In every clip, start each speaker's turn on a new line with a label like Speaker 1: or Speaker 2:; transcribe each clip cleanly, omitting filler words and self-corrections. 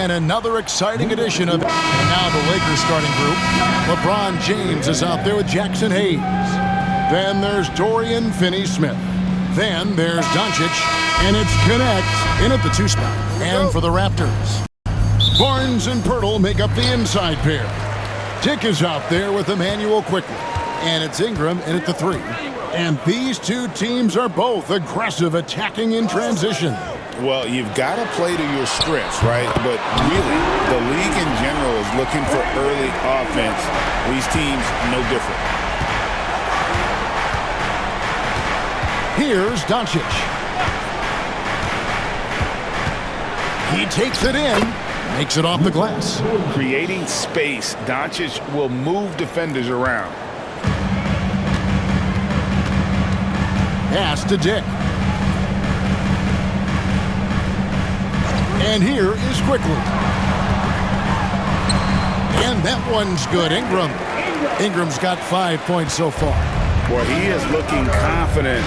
Speaker 1: And another exciting edition of... And now the Lakers starting group. LeBron James is out there with Jackson Hayes. Then there's Dorian Finney-Smith. Then there's Doncic. And it's Connect in at the 2 spot. And for the Raptors, Barnes and Pirtle make up the inside pair. Dick is out there with Emmanuel Quickley. And it's Ingram in at the 3. And these two teams are both aggressive, attacking in transition.
Speaker 2: Well, you've got to play to your strengths, right? But really, the league in general is looking for early offense. These teams, no different.
Speaker 1: Here's Doncic. He takes it in, makes it off the glass.
Speaker 2: Creating space, Doncic will move defenders around.
Speaker 1: Pass to Dick. And here is Quickley. And that one's good. Ingram's got 5 points so far.
Speaker 2: Boy, he is looking confident.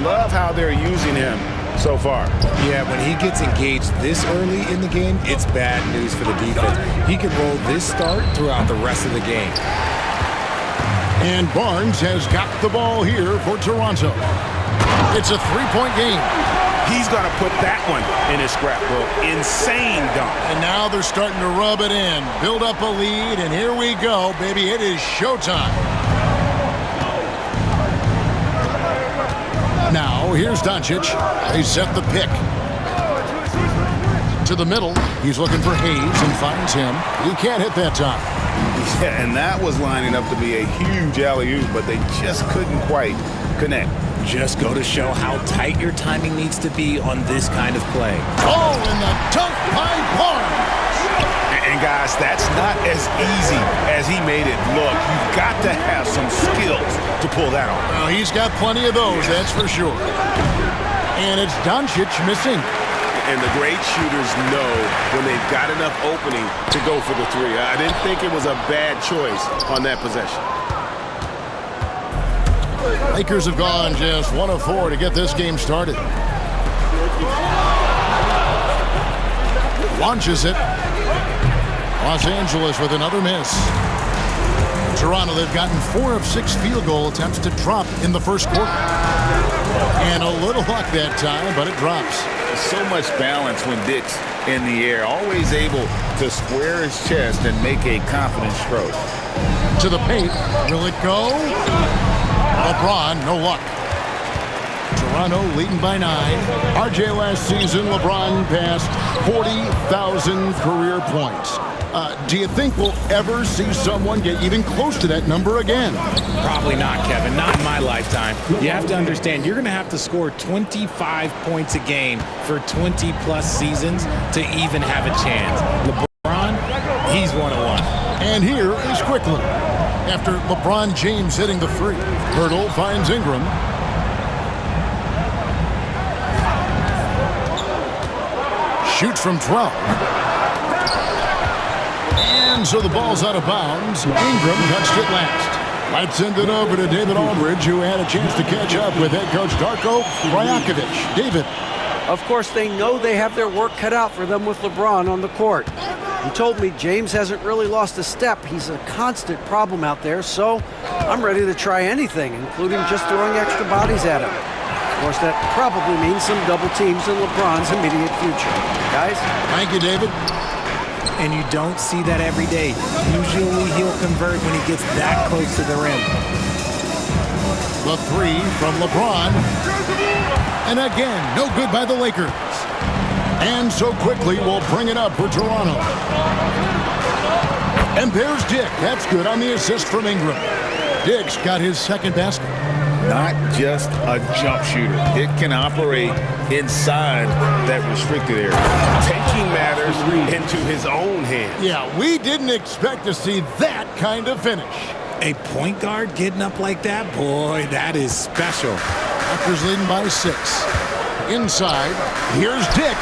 Speaker 2: Love how they're using him so far.
Speaker 3: Yeah, when he gets engaged this early in the game, it's bad news for the defense. He can roll this start throughout the rest of the game.
Speaker 1: And Barnes has got the ball here for Toronto. It's a 3-point game.
Speaker 2: He's going to put that one in his scrapbook. Insane dunk.
Speaker 1: And now they're starting to rub it in. Build up a lead, and here we go, baby. It is showtime. Now, here's Doncic. They set the pick. To the middle. He's looking for Hayes and finds him. He can't hit that time.
Speaker 2: Yeah, and that was lining up to be a huge alley-oop, but they just couldn't quite connect.
Speaker 3: Just go to show how tight your timing needs to be on this kind of play.
Speaker 1: Oh, and the dunk by Barnes.
Speaker 2: And guys, that's not as easy as he made it look. You've got to have some skills to pull that off.
Speaker 1: Well, he's got plenty of those, that's for sure. And it's Doncic missing.
Speaker 2: And the great shooters know when they've got enough opening to go for the 3. I didn't think it was a bad choice on that possession.
Speaker 1: Lakers have gone just 1 of 4 to get this game started. Launches it. Los Angeles with another miss. Toronto, they've gotten 4 of 6 field goal attempts to drop in the first quarter. And a little luck that time, but it drops.
Speaker 2: So much balance when Dick's in the air. Always able to square his chest and make a confident stroke.
Speaker 1: To the paint. Will it go? LeBron, no luck. Toronto leading by 9. RJ last season, LeBron passed 40,000 career points. Do you think we'll ever see someone get even close to that number again?
Speaker 3: Probably not, Kevin. Not in my lifetime. You have to understand, you're going to have to score 25 points a game for 20-plus seasons to even have a chance. LeBron, he's 101.
Speaker 1: And here is Quickley. After LeBron James hitting the 3. Pirtle finds Ingram. Shoots from 12. And so the ball's out of bounds. Ingram touched it last. Let's send it over to David Aldridge, who had a chance to catch up with head coach Darko Rajakovic. David.
Speaker 4: Of course, they know they have their work cut out for them with LeBron on the court. He told me James hasn't really lost a step. He's a constant problem out there, so I'm ready to try anything, including just throwing extra bodies at him. Of course, that probably means some double teams in LeBron's immediate future. Guys?
Speaker 1: Thank you, David.
Speaker 3: And you don't see that every day. Usually he'll convert when he gets that close to the rim.
Speaker 1: The 3 from LeBron. And again, no good by the Lakers. And so quickly we'll bring it up for Toronto. And there's Dick. That's good on the assist from Ingram. Dick's got his second basket.
Speaker 2: Not just a jump shooter. Dick can operate inside that restricted area, taking matters into his own hands.
Speaker 1: Yeah, we didn't expect to see that kind of finish.
Speaker 3: A point guard getting up like that? Boy, that is special.
Speaker 1: Lakers leading by 6. Inside, here's Dick,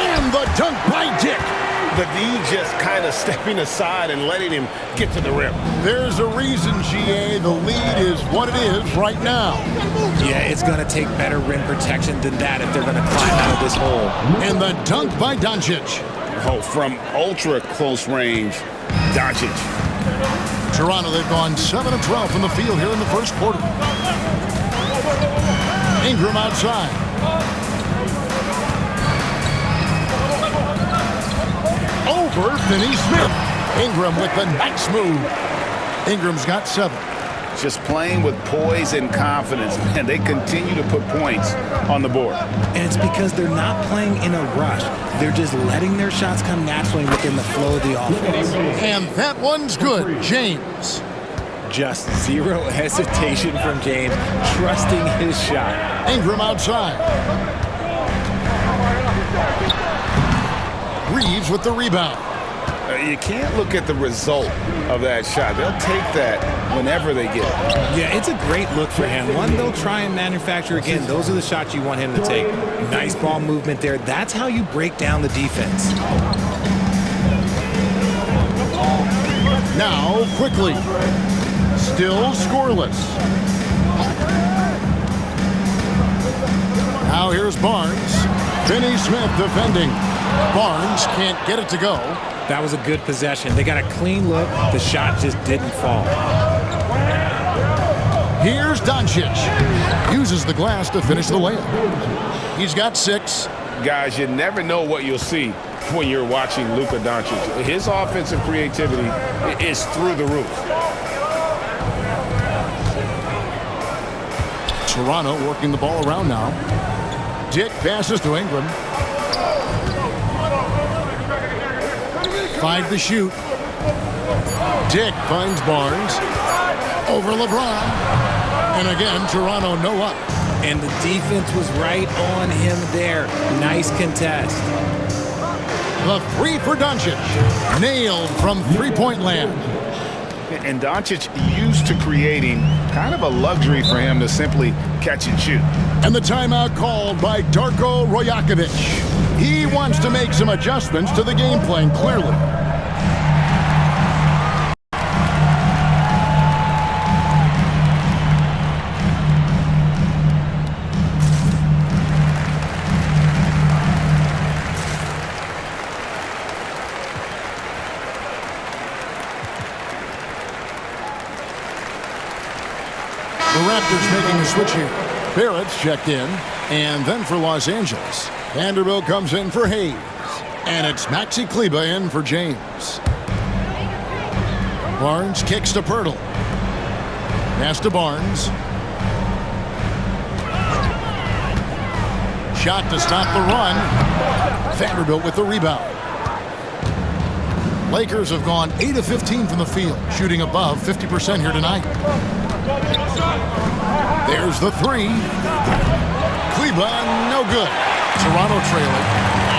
Speaker 1: and the dunk by Dick.
Speaker 2: The D just kind of stepping aside and letting him get to the rim.
Speaker 1: There's a reason, GA, the lead is what it is right now.
Speaker 3: Yeah, it's going to take better rim protection than that if they're going to climb out of this hole.
Speaker 1: And the dunk by Doncic.
Speaker 2: Oh, from ultra close range, Doncic.
Speaker 1: Toronto, they've gone 7 of 12 from the field here in the first quarter. Ingram outside. Over Finney-Smith. Ingram with the nice move. Ingram's got 7.
Speaker 2: Just playing with poise and confidence, man. They continue to put points on the board.
Speaker 3: And it's because they're not playing in a rush. They're just letting their shots come naturally within the flow of the offense.
Speaker 1: And that one's good. James.
Speaker 3: Just zero hesitation from James, trusting his shot.
Speaker 1: Ingram outside. Reeves with the rebound.
Speaker 2: You can't look at the result of that shot. They'll take that whenever they get it.
Speaker 3: Yeah, it's a great look for him. One they'll try and manufacture again. Those are the shots you want him to take. Nice ball movement there. That's how you break down the defense.
Speaker 1: Now, quickly. Still scoreless. Now here's Barnes. Finney-Smith defending. Barnes can't get it to go.
Speaker 3: That was a good possession. They got a clean look. The shot just didn't fall.
Speaker 1: Here's Doncic. Uses the glass to finish the layup. He's got 6.
Speaker 2: Guys, you never know what you'll see when you're watching Luka Doncic. His offensive creativity is through the roof.
Speaker 1: Toronto working the ball around now. Dick passes to Ingram. 5 to shoot. Dick finds Barnes. Over LeBron. And again, Toronto no up.
Speaker 3: And the defense was right on him there. Nice contest.
Speaker 1: The 3 for Doncic. Nailed from three-point land.
Speaker 2: And Doncic used to creating kind of a luxury for him to simply catch and shoot.
Speaker 1: And the timeout called by Darko Rajakovic. He wants to make some adjustments to the game plan, clearly. The Raptors making a switch here. Barrett's checked in, and then for Los Angeles, Vanderbilt comes in for Hayes, and it's Maxi Kleber in for James. Barnes kicks to Pirtle. Pass to Barnes. Shot to stop the run. Vanderbilt with the rebound. Lakers have gone 8 of 15 from the field, shooting above 50% here tonight. There's the 3. Kleber, no good. Toronto trailing.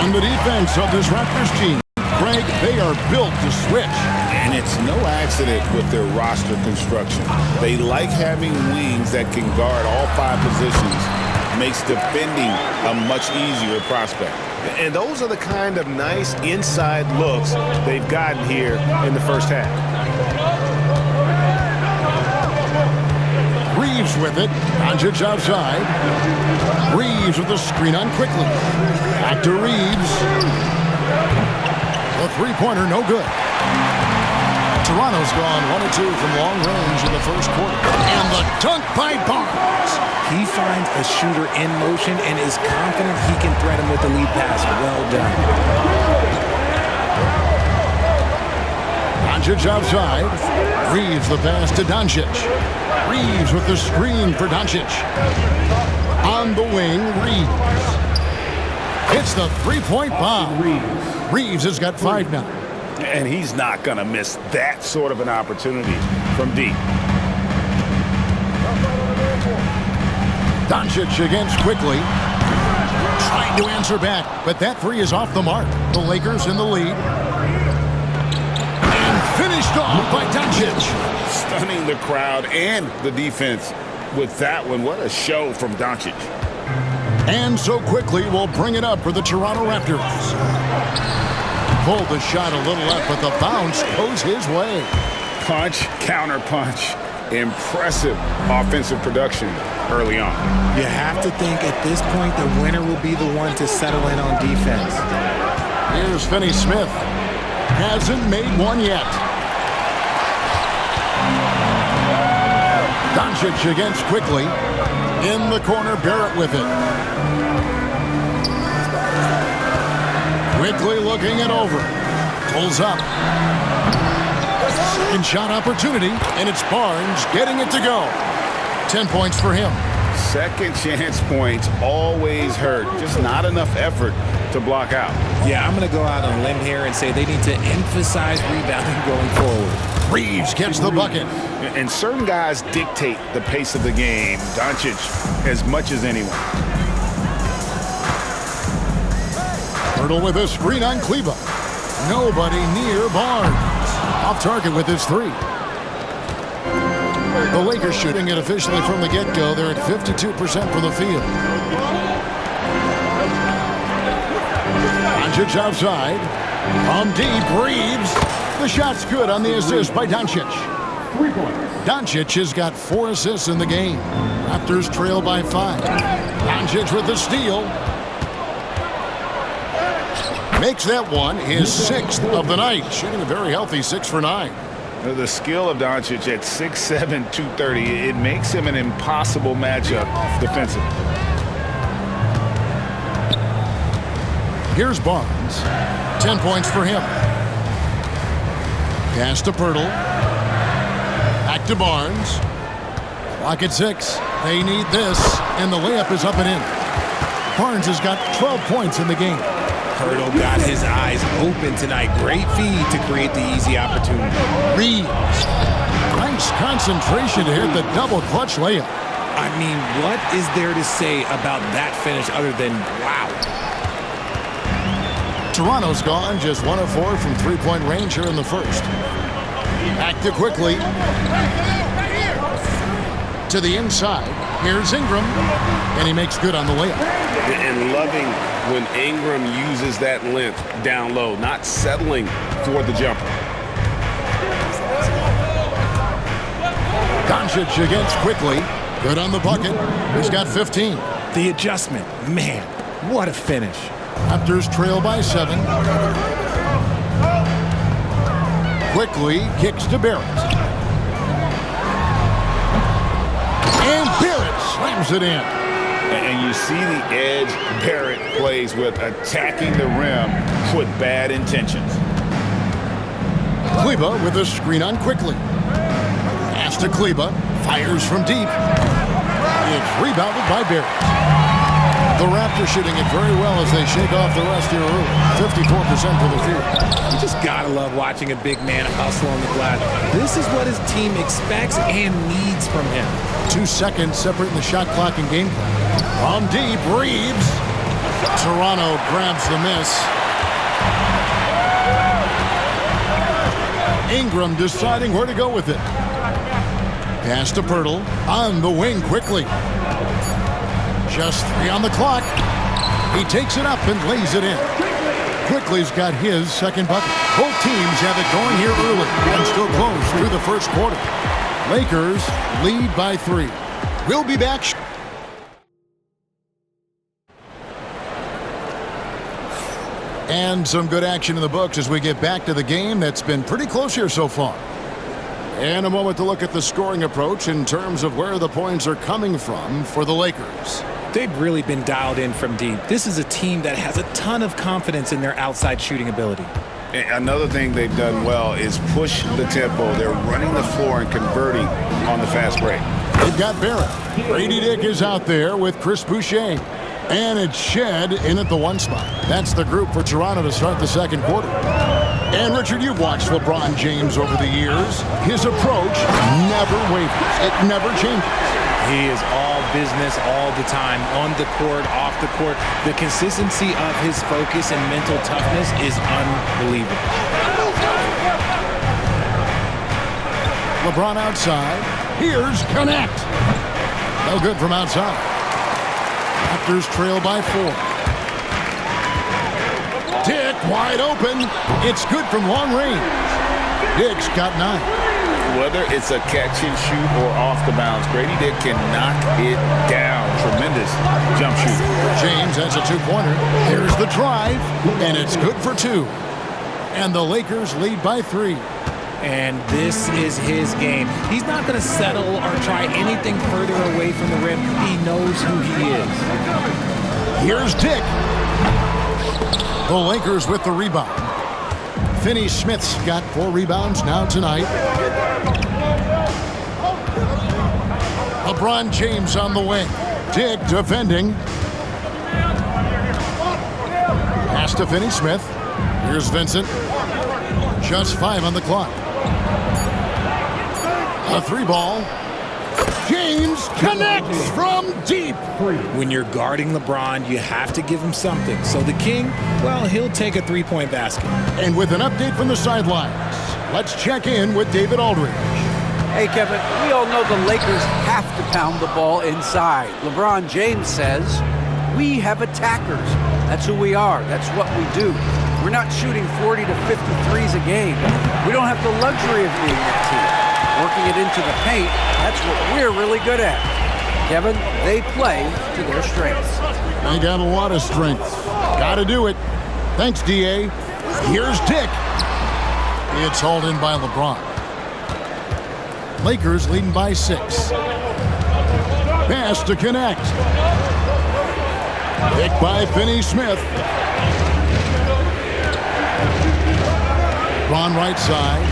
Speaker 1: On the defense of this Raptors team, Greg, they are built to switch.
Speaker 2: And it's no accident with their roster construction. They like having wings that can guard all 5 positions. Makes defending a much easier prospect. And those are the kind of nice inside looks they've gotten here in the first half.
Speaker 1: Reeves with it. Doncic outside. Reeves with the screen on quickly. Back to Reeves. The three-pointer, no good. Toronto's gone 1 or 2 from long range in the first quarter. And the dunk by Barnes.
Speaker 3: He finds a shooter in motion and is confident he can thread him with the lead pass. Well done.
Speaker 1: Doncic outside. Reeves the pass to Doncic. Reeves with the screen for Doncic. On the wing, Reeves. It's the three-point bomb. Reeves has got 5 now.
Speaker 2: And he's not going to miss that sort of an opportunity from deep.
Speaker 1: Doncic against quickly. Trying to answer back, but that 3 is off the mark. The Lakers in the lead. And finished off by Doncic.
Speaker 2: Stunning the crowd and the defense with that one. What a show from Doncic.
Speaker 1: And so quickly we'll bring it up for the Toronto Raptors. Pulled the shot a little left, but the bounce goes his way.
Speaker 2: Punch, counter punch. Impressive offensive production early on.
Speaker 3: You have to think at this point the winner will be the one to settle in on defense.
Speaker 1: Here's Finney-Smith. Hasn't made one yet. Doncic against Quickly. In the corner, Barrett with it. Quickly looking it over. Pulls up. Second shot opportunity, and it's Barnes getting it to go. 10 points for him.
Speaker 2: Second chance points always hurt. Just not enough effort to block out.
Speaker 3: Yeah, I'm going to go out on a limb here and say they need to emphasize rebounding going forward.
Speaker 1: Reeves gets the bucket.
Speaker 2: And certain guys dictate the pace of the game. Doncic as much as anyone.
Speaker 1: Hurdle with a screen on Kleber. Nobody near Barnes. Off target with his three. The Lakers shooting it officially from the get-go. They're at 52% for the field. Doncic outside. From deep, Reeves. The shot's good on the assist by Doncic. Doncic has got 4 assists in the game. Raptors trail by 5. Doncic with the steal. Makes that one his 6th of the night. Shooting a very healthy 6 for 9.
Speaker 2: The skill of Doncic at 6'7", 230, it makes him an impossible matchup defensively.
Speaker 1: Here's Barnes. 10 points for him. Pass to Pirtle. Back to Barnes. Clock at 6. They need this, and the layup is up and in. Barnes has got 12 points in the game.
Speaker 3: Pirtle got his eyes open tonight. Great feed to create the easy opportunity.
Speaker 1: Reeves. Nice concentration to hit the double clutch layup.
Speaker 3: I mean, what is there to say about that finish other than wow?
Speaker 1: Toronto's gone just 1 of 4 from three-point range here in the first. Back to Quickly. To the inside. Here's Ingram. And he makes good on the layup.
Speaker 2: And loving when Ingram uses that length down low, not settling for the jumper.
Speaker 1: Doncic against Quickly. Good on the bucket. He's got 15.
Speaker 3: The adjustment, man, what a finish.
Speaker 1: Raptors trail by 7. Quickly kicks to Barrett. And Barrett slams it in.
Speaker 2: And you see the edge Barrett plays with, attacking the rim with bad intentions.
Speaker 1: Kleber with a screen on Quickly. Pass to Kleber. Fires from deep. It's rebounded by Barrett. The Raptors shooting it very well as they shake off the rest here early. 54% for the field.
Speaker 3: You just gotta love watching a big man hustle on the glass. This is what his team expects and needs from him.
Speaker 1: 2 seconds separating the shot clock and game clock. From deep, Reeves. Toronto grabs the miss. Ingram deciding where to go with it. Pass to Pirtle. On the wing quickly. Just 3 on the clock. He takes it up and lays it in. Quickly's got his second bucket. Both teams have it going here early and still close through the first quarter. Lakers lead by 3. We'll be back. And some good action in the books as we get back to the game that's been pretty close here so far. And a moment to look at the scoring approach in terms of where the points are coming from for the Lakers.
Speaker 3: They've really been dialed in from deep. This is a team that has a ton of confidence in their outside shooting ability.
Speaker 2: Another thing they've done well is push the tempo. They're running the floor and converting on the fast break.
Speaker 1: They've got Barrett. Grady Dick is out there with Chris Boucher. And it's Shed in at the 1 spot. That's the group for Toronto to start the second quarter. And Richard, you've watched LeBron James over the years. His approach never wavers. It never changes.
Speaker 3: He is all business all the time, on the court, off the court. The consistency of his focus and mental toughness is unbelievable.
Speaker 1: LeBron outside. Here's Connect. No good from outside. Raptors trail by 4. Dick wide open. It's good from long range. Dick's got 9.
Speaker 2: Whether it's a catch and shoot or off the bounce, Grady Dick can knock it down. Tremendous jump shoot.
Speaker 1: James has a two-pointer. Here's the drive, and it's good for two. And the Lakers lead by 3.
Speaker 3: And this is his game. He's not going to settle or try anything further away from the rim. He knows who he is.
Speaker 1: Here's Dick. The Lakers with the rebound. Finney-Smith's got 4 rebounds now tonight. LeBron James on the wing. Dick defending. Pass to Finney-Smith. Here's Vincent. Just 5 on the clock. A 3-ball. James connects from deep.
Speaker 3: When you're guarding LeBron, you have to give him something. So the King, well, he'll take a 3-point basket.
Speaker 1: And with an update from the sidelines, let's check in with David Aldridge.
Speaker 4: Hey, Kevin, we all know the Lakers have to pound the ball inside. LeBron James says, we have attackers. That's who we are. That's what we do. We're not shooting 40 to 50 threes a game. We don't have the luxury of being that team. Working it into the paint, that's what we're really good at. Kevin, they play to their strengths.
Speaker 1: They got a lot of strengths. Got to do it. Thanks, D.A. Here's Dick. It's hauled in by LeBron. Lakers leading by 6. Pass to connect. Picked by Finney-Smith. Ron right side.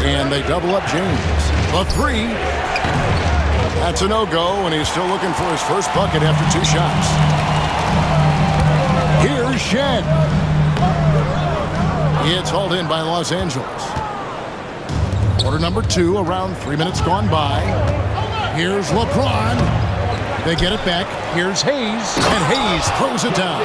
Speaker 1: And they double up James. A 3. That's a no-go, and he's still looking for his first bucket after 2 shots. Here's Shed. It's hauled in by Los Angeles. Quarter number 2, around 3 minutes gone by. Here's LeBron. They get it back. Here's Hayes, and Hayes throws it down.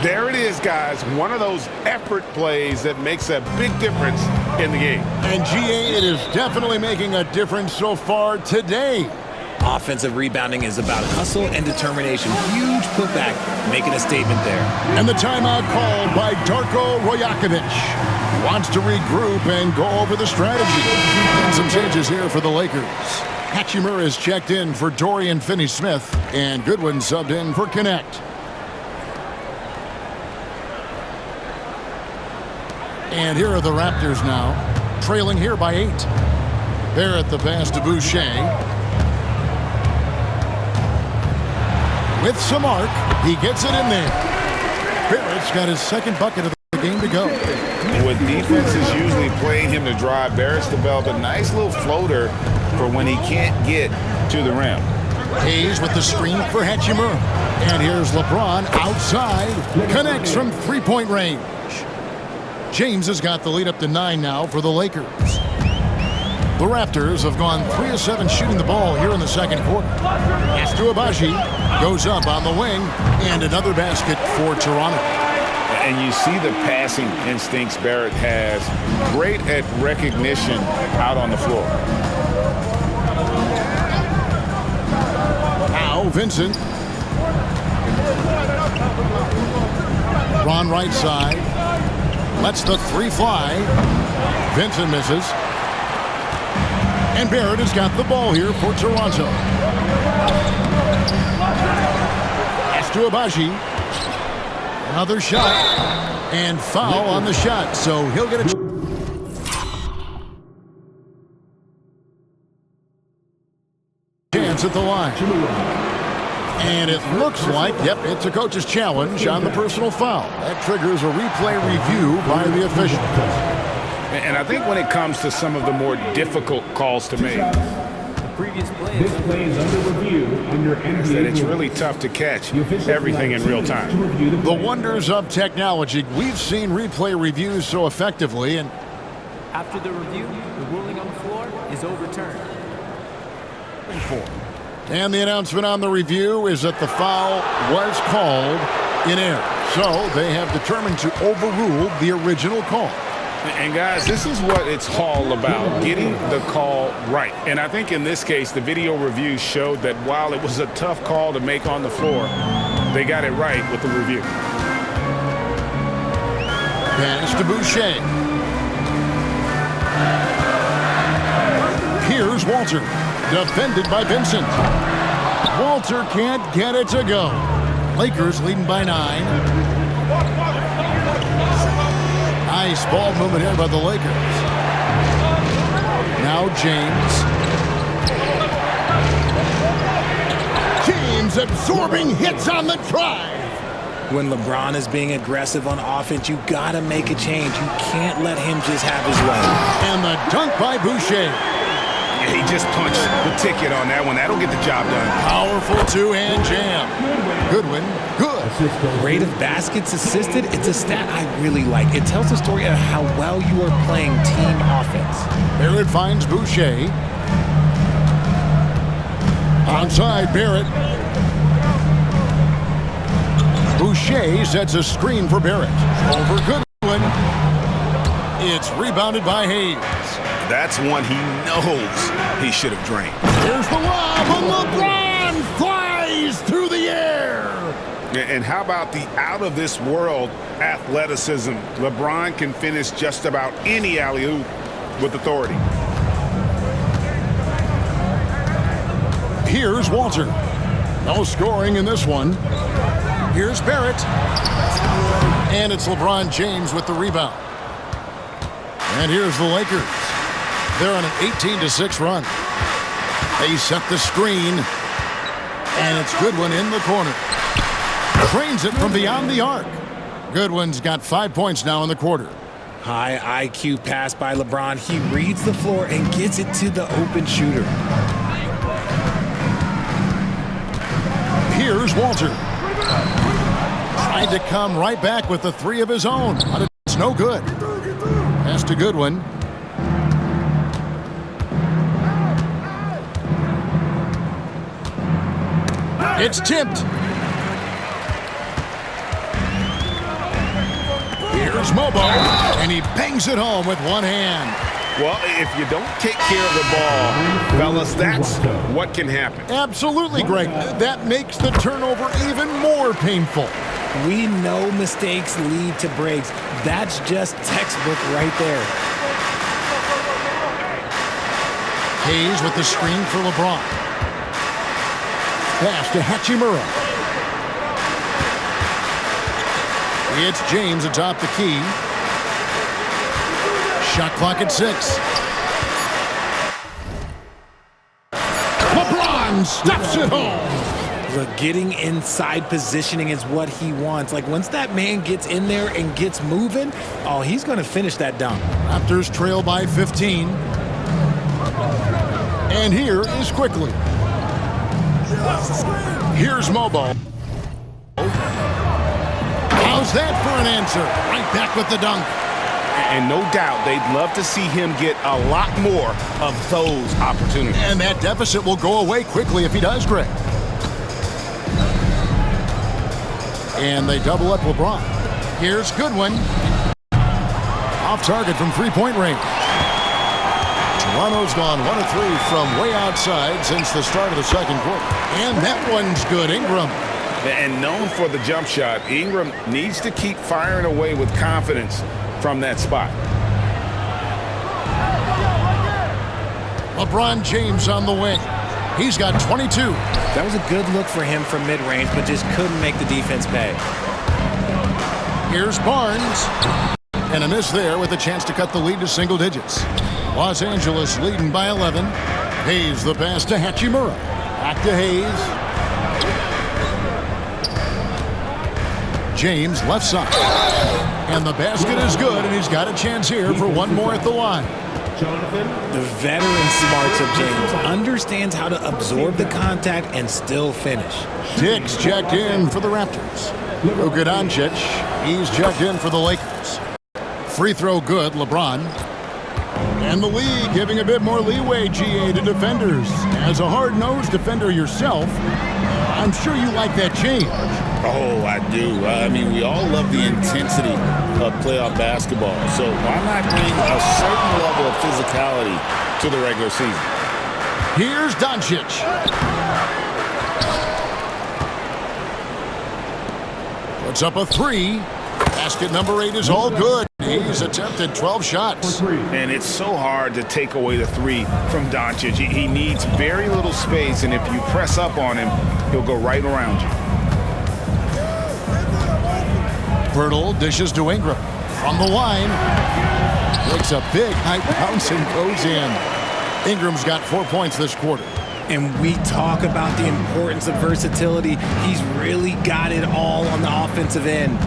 Speaker 2: There it is, guys. One of those effort plays that makes a big difference in the game.
Speaker 1: And GA, it is definitely making a difference so far today.
Speaker 3: Offensive rebounding is about hustle and determination. Huge putback, making a statement there.
Speaker 1: And the timeout called by Darko Rajakovic. Wants to regroup and go over the strategy. And some changes here for the Lakers. Hachimura is checked in for Dorian Finney-Smith, and Goodwin subbed in for Connect. And here are the Raptors now, trailing here by 8. Barrett the pass to Boucher. With some arc, he gets it in there. Barrett's got his second bucket of the game to go.
Speaker 2: With defenses usually playing him to drive, Barrett's developed a nice little floater for when he can't get to the rim.
Speaker 1: Hayes with the screen for Hachimura. And here's LeBron outside. Connects from 3-point range. James has got the lead up to 9 now for the Lakers. The Raptors have gone 3 of 7 shooting the ball here in the second quarter. Astu Abaji goes up on the wing, and another basket for Toronto.
Speaker 2: And you see the passing instincts Barrett has. Great at recognition out on the floor.
Speaker 1: Now Vincent. Ron right side. Lets the 3 fly. Vincent misses. And Barrett has got the ball here for Toronto. Astu Abaji. Another shot. And foul on the shot. So he'll get a chance at the line. And it looks like, yep, it's a coach's challenge on the personal foul. That triggers a replay review by the official.
Speaker 2: And I think when it comes to some of the more difficult calls to make,
Speaker 5: This play is under review under NBA
Speaker 2: that it's really tough to catch everything in real time.
Speaker 1: The wonders of technology. We've seen replay reviews so effectively, and
Speaker 5: After the review, the ruling on the floor is overturned.
Speaker 1: And the announcement on the review is that the foul was called in error. So they have determined to overrule the original call.
Speaker 2: And guys, this is what it's all about, getting the call right. And I think in this case, the video review showed that while it was a tough call to make on the floor, they got it right with the review.
Speaker 1: Pass to Boucher. Here's Walter, defended by Vincent. Walter can't get it to go. Lakers leading by 9. Nice ball movement here by the Lakers. Now James. James absorbing hits on the drive.
Speaker 3: When LeBron is being aggressive on offense, you gotta make a change. You can't let him just have his way.
Speaker 1: And the dunk by Boucher.
Speaker 2: Yeah, he just punched the ticket on that one. That'll get the job done.
Speaker 1: Powerful two-hand jam. Goodwin, good.
Speaker 3: Rate of baskets assisted, it's a stat I really like. It tells the story of how well you are playing team offense.
Speaker 1: Barrett finds Boucher. Onside Barrett. Boucher sets a screen for Barrett. Over Goodwin. It's rebounded by Hayes.
Speaker 2: That's one he knows he should have drained.
Speaker 1: Here's the lob, and LeBron flies through the air.
Speaker 2: And how about the out-of-this-world athleticism? LeBron can finish just about any alley-oop with authority.
Speaker 1: Here's Walter. No scoring in this one. Here's Barrett. And it's LeBron James with the rebound. And here's the Lakers. They're on an 18-6 run. They set the screen. And it's Goodwin in the corner. Trains it from beyond the arc. Goodwin's got 5 points now in the quarter.
Speaker 3: High IQ pass by LeBron. He reads the floor and gets it to the open shooter.
Speaker 1: Here's Walter. Tried to come right back with the 3 of his own, but it's no good. Pass to Goodwin. It's tipped. Here's Mobo, and he bangs it home with one hand.
Speaker 2: Well, if you don't take care of the ball, fellas, that's what can happen.
Speaker 1: Absolutely, Greg. That makes the turnover even more painful.
Speaker 3: We know mistakes lead to breaks. That's just textbook right there.
Speaker 1: Hayes with the screen for LeBron. Pass to Hachimura. It's James atop the key. Shot clock at 6. LeBron stuffs it home.
Speaker 3: Look, getting inside positioning is what he wants. Like, once that man gets in there and gets moving, oh, he's going to finish that dunk.
Speaker 1: Raptors trail by 15. And here is Quickly. Here's Mobo. How's that for an answer? Right back with the dunk.
Speaker 2: And no doubt they'd love to see him get a lot more of those opportunities.
Speaker 1: And that deficit will go away quickly if he does, Greg. And they double up LeBron. Here's Goodwin. Off target from three-point range. Toronto's gone 1 of 3 from way outside since the start of the second quarter. And that one's good, Ingram.
Speaker 2: And known for the jump shot, Ingram needs to keep firing away with confidence from that spot.
Speaker 1: LeBron James on the wing. He's got 22.
Speaker 3: That was a good look for him from mid-range, but just couldn't make the defense pay.
Speaker 1: Here's Barnes. And a miss there with a chance to cut the lead to single digits. Los Angeles leading by 11. Hayes the pass to Hachimura. Back to Hayes. James left side. And the basket is good, and he's got a chance here for one more at the line.
Speaker 3: The veteran smarts of James understands how to absorb the contact and still finish.
Speaker 1: Diggs checked in for the Raptors. Luka Doncic, he's checked in for the Lakers. Free throw good, LeBron. And the league giving a bit more leeway, GA, to defenders. As a hard-nosed defender yourself, I'm sure you like that change.
Speaker 2: Oh, I do. I mean, we all love the intensity of playoff basketball. So why not bring a certain level of physicality to the regular season?
Speaker 1: Here's Doncic. Puts up a 3. Basket number 8 is all good. He's attempted 12 shots.
Speaker 2: And it's so hard to take away the three from Doncic. He needs very little space, and if you press up on him, he'll go right around you.
Speaker 1: Poeltl dishes to Ingram. From the line. Takes a big high bounce and goes in. Ingram's got 4 points this quarter.
Speaker 3: And we talk about the importance of versatility. He's really got it all on the offensive end.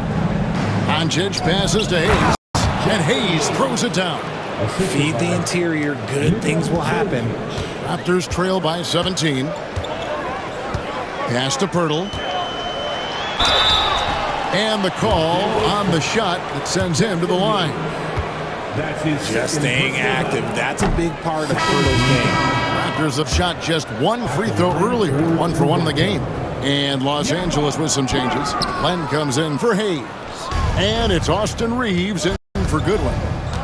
Speaker 1: Doncic passes to Hayes. And Hayes throws it down.
Speaker 3: Feed the interior. Good things will happen.
Speaker 1: Raptors trail by 17. Pass to Poeltl. And the call on the shot that sends him to the line.
Speaker 3: Just staying active. That's a big part of Poeltl's game.
Speaker 1: Raptors have shot just one free throw earlier. 1 for 1 in the game. And Los Angeles with some changes. Len comes in for Hayes. And it's Austin Reeves in for Goodwin.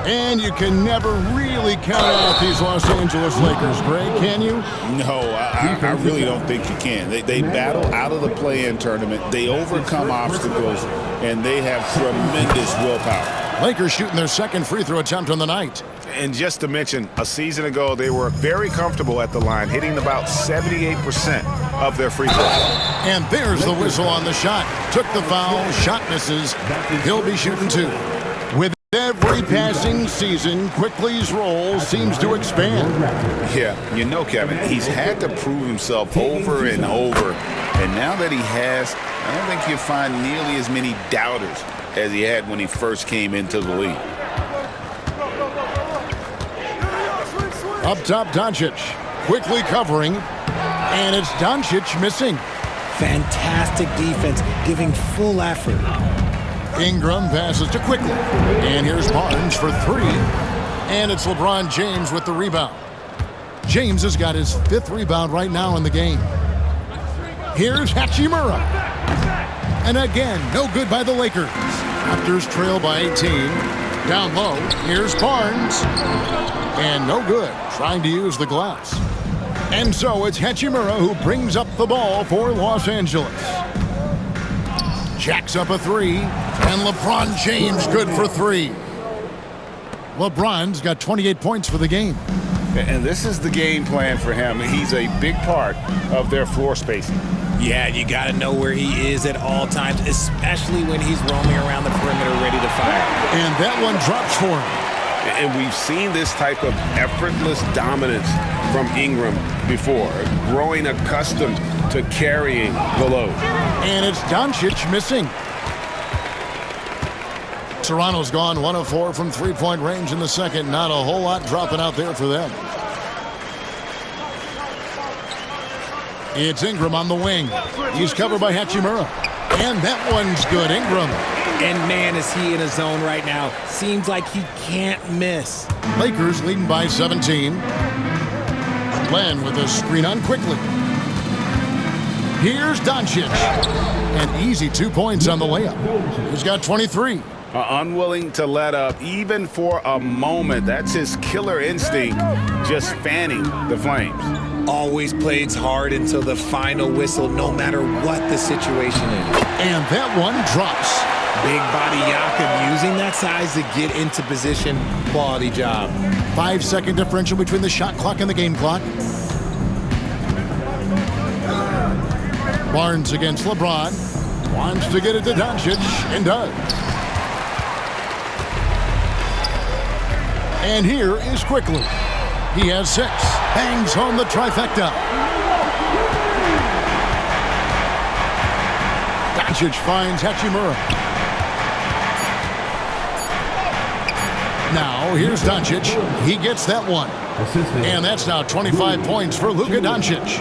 Speaker 1: And you can never really count out these Los Angeles Lakers, Greg, can you?
Speaker 2: No, I really don't think you can. They battle out of the play-in tournament. They overcome obstacles, and they have tremendous willpower.
Speaker 1: Lakers shooting their second free throw attempt on the night.
Speaker 2: And just to mention, a season ago, they were very comfortable at the line, hitting about 78% of their free throws.
Speaker 1: And there's the whistle on the shot. Took the foul, shot misses. He'll be shooting 2. With every passing season, Quickly's role seems to expand.
Speaker 2: Yeah, you know, Kevin, he's had to prove himself over and over. And now that he has, I don't think you'll find nearly as many doubters as he had when he first came into the league.
Speaker 1: Up top, Doncic. Quickly covering. And it's Doncic missing.
Speaker 3: Fantastic defense, giving full effort.
Speaker 1: Ingram passes to Quickly. And here's Barnes for 3. And it's LeBron James with the rebound. James has got his 5th rebound right now in the game. Here's Hachimura. And again, no good by the Lakers. Raptors trail by 18. Down low, here's Barnes. And no good, trying to use the glass. And so it's Hachimura who brings up the ball for Los Angeles. Jacks up a 3, and LeBron James good for 3. LeBron's got 28 points for the game.
Speaker 2: And this is the game plan for him. He's a big part of their floor spacing.
Speaker 3: Yeah, you got to know where he is at all times, especially when he's roaming around the perimeter ready to fire.
Speaker 1: And that one drops for him.
Speaker 6: And we've seen this type of effortless dominance from Ingram before, growing accustomed to carrying the load.
Speaker 1: And it's Doncic missing. Toronto's gone 1 of 4 from three-point range in the second. Not a whole lot dropping out there for them. It's Ingram on the wing. He's covered by Hachimura. And that one's good. Ingram.
Speaker 3: And man, is he in a zone right now. Seems like he can't miss.
Speaker 1: Lakers leading by 17. Len with a screen on Quickly. Here's Doncic. An easy 2 points on the layup. He's got 23.
Speaker 2: Unwilling to let up even for a moment. That's his killer instinct, just fanning the flames.
Speaker 3: Always plays hard until the final whistle, no matter what the situation is.
Speaker 1: And that one drops.
Speaker 3: Big body Jakob using that size to get into position. Quality job.
Speaker 1: 5-second differential between the shot clock and the game clock. Barnes against LeBron. Wants to get it to Doncic and does. And here is Quickly. He has 6. Bangs home the trifecta. Doncic finds Hachimura. Now, here's Doncic. He gets that one. And that's now 25 points for Luka Doncic.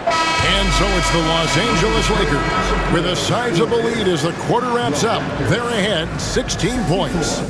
Speaker 1: And so it's the Los Angeles Lakers with a sizable lead as the quarter wraps up. They're ahead 16 points.